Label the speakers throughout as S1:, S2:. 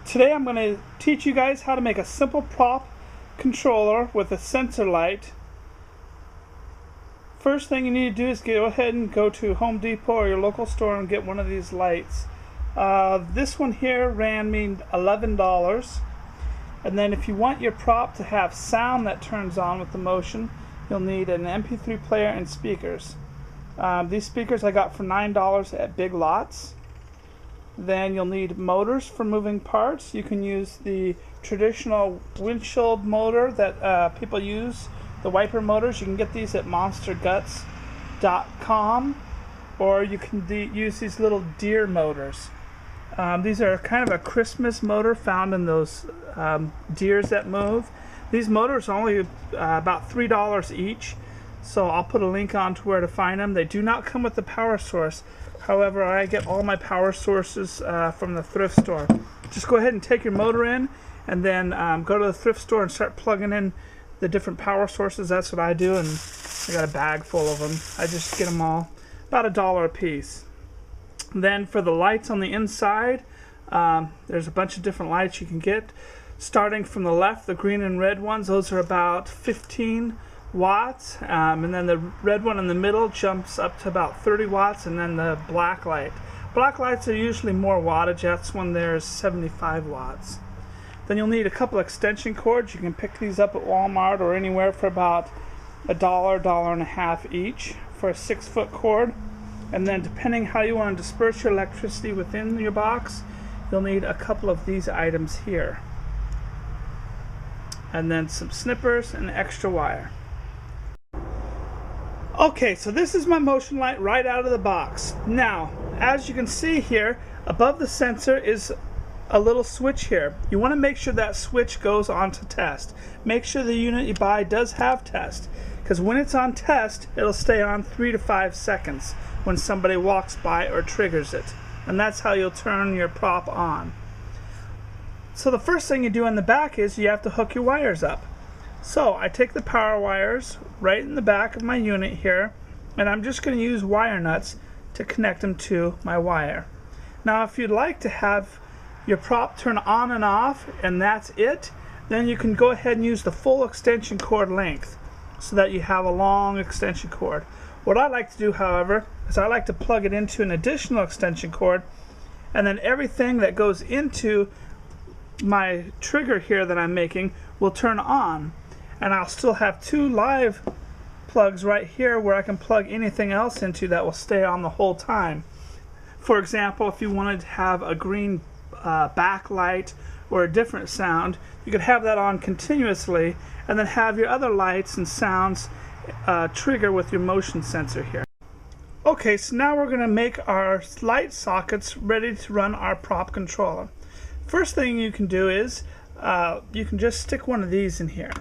S1: Today I'm going to teach you guys how to make a simple prop controller with a sensor light. First thing you need to do is go ahead and go to Home Depot or your local store and get one of these lights. This one here ran me $11. And then if you want your prop to have sound that turns on with the motion, you'll need an MP3 player and speakers. These speakers I got for $9 at Big Lots. Then you'll need motors for moving parts. You can use the traditional windshield motor that people use, the wiper motors. You can get these at monsterguts.com, or you can use these little deer motors. These are kind of a Christmas motor found in those deers that move. These motors are only about $3 each, so I'll put a link on to where to find them. They do not come with the power source. However, I get all my power sources from the thrift store. Just go ahead and take your motor in, and then go to the thrift store and start plugging in the different power sources. That's what I do, and I got a bag full of them. I just get them all about $1 a piece. Then for the lights on the inside, there's a bunch of different lights you can get. Starting from the left, the green and red ones, those are about 15 watts, and then the red one in the middle jumps up to about 30 watts, and then the black light. Black lights are usually more wattage. That's when there's 75 watts. Then you'll need a couple extension cords. You can pick these up at Walmart or anywhere for about $1, $1.50 each for a 6-foot cord. And then depending how you want to disperse your electricity within your box, you'll need a couple of these items here. And then some snippers and extra wire. Okay, so this is my motion light right out of the box. Now, as you can see here, above the sensor is a little switch here. You want to make sure that switch goes on to test. Make sure the unit you buy does have test, because when it's on test, it'll stay on 3 to 5 seconds when somebody walks by or triggers it. And that's how you'll turn your prop on. So the first thing you do in the back is you have to hook your wires up. So I take the power wires right in the back of my unit here, and I'm just going to use wire nuts to connect them to my wire. Now if you'd like to have your prop turn on and off and that's it, then you can go ahead and use the full extension cord length so that you have a long extension cord. What I like to do, however, is I like to plug it into an additional extension cord, and then everything that goes into my trigger here that I'm making will turn on, and I'll still have 2 live plugs right here where I can plug anything else into that will stay on the whole time. For example, if you wanted to have a green backlight or a different sound, you could have that on continuously and then have your other lights and sounds trigger with your motion sensor here. Okay, so now we're going to make our light sockets ready to run our prop controller. First thing you can do is you can just stick one of these in here,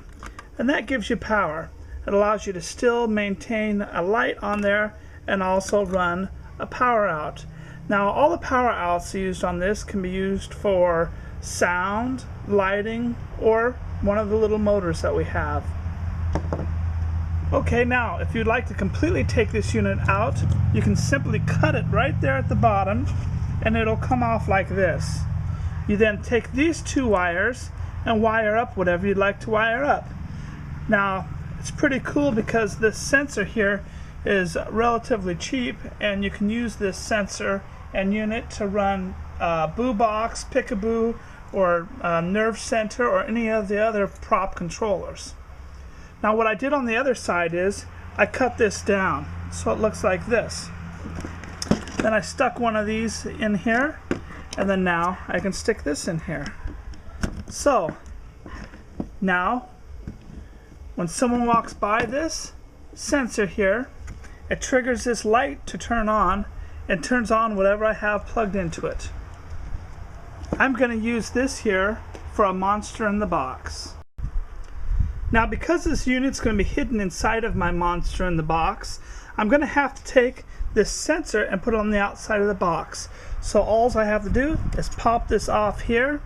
S1: and that gives you power. It allows you to still maintain a light on there and also run a power out. Now all the power outs used on this can be used for sound, lighting, or one of the little motors that we have. Okay, now if you'd like to completely take this unit out, you can simply cut it right there at the bottom and it'll come off like this. You then take these 2 wires and wire up whatever you'd like to wire up. Now it's pretty cool because this sensor here is relatively cheap, and you can use this sensor and unit to run Boo Box, Pickaboo, or Nerve Center, or any of the other prop controllers. Now what I did on the other side is I cut this down so it looks like this. Then I stuck one of these in here, and then now I can stick this in here. So now when someone walks by this sensor here, it triggers this light to turn on and turns on whatever I have plugged into it. I'm going to use this here for a monster in the box. Now because this unit's going to be hidden inside of my monster in the box, I'm going to have to take this sensor and put it on the outside of the box. So all I have to do is pop this off here,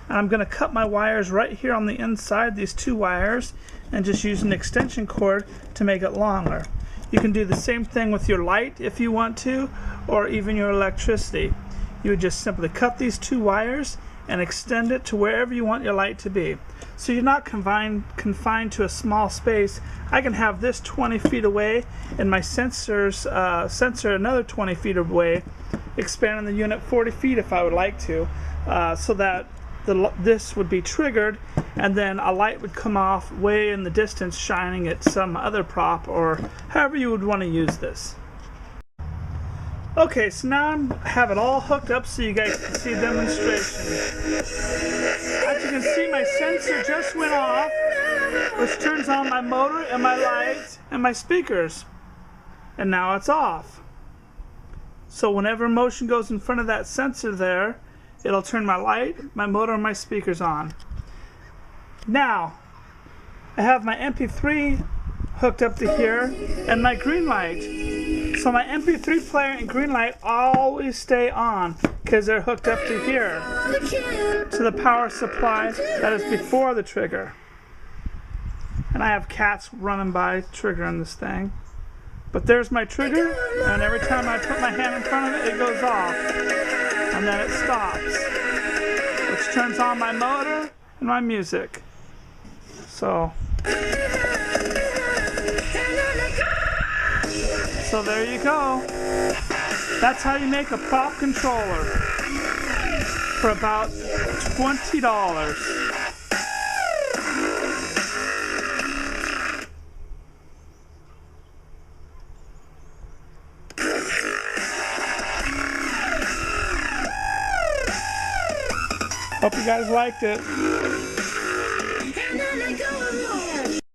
S1: and I'm going to cut my wires right here on the inside, these 2 wires, and just use an extension cord to make it longer. You can do the same thing with your light if you want to, or even your electricity. You would just simply cut these 2 wires and extend it to wherever you want your light to be. So you're not confined to a small space. I can have this 20 feet away and my sensor another 20 feet away, expanding the unit 40 feet if I would like to, so that this would be triggered and then a light would come off way in the distance shining at some other prop or however you would want to use this. Okay, so now I have it all hooked up so you guys can see a demonstration. As you can see, my sensor just went off, which turns on my motor and my lights and my speakers. And now it's off. So whenever motion goes in front of that sensor there, it'll turn my light, my motor, and my speakers on. Now, I have my MP3 hooked up to here and my green light. So my MP3 player and green light always stay on because they're hooked up to here, to the power supply that is before the trigger. And I have cats running by triggering this thing. But there's my trigger, and every time I put my hand in front of it, it goes off. And then it stops, which turns on my motor and my music. So there you go. That's how you make a prop controller for about $20. Hope you guys liked it.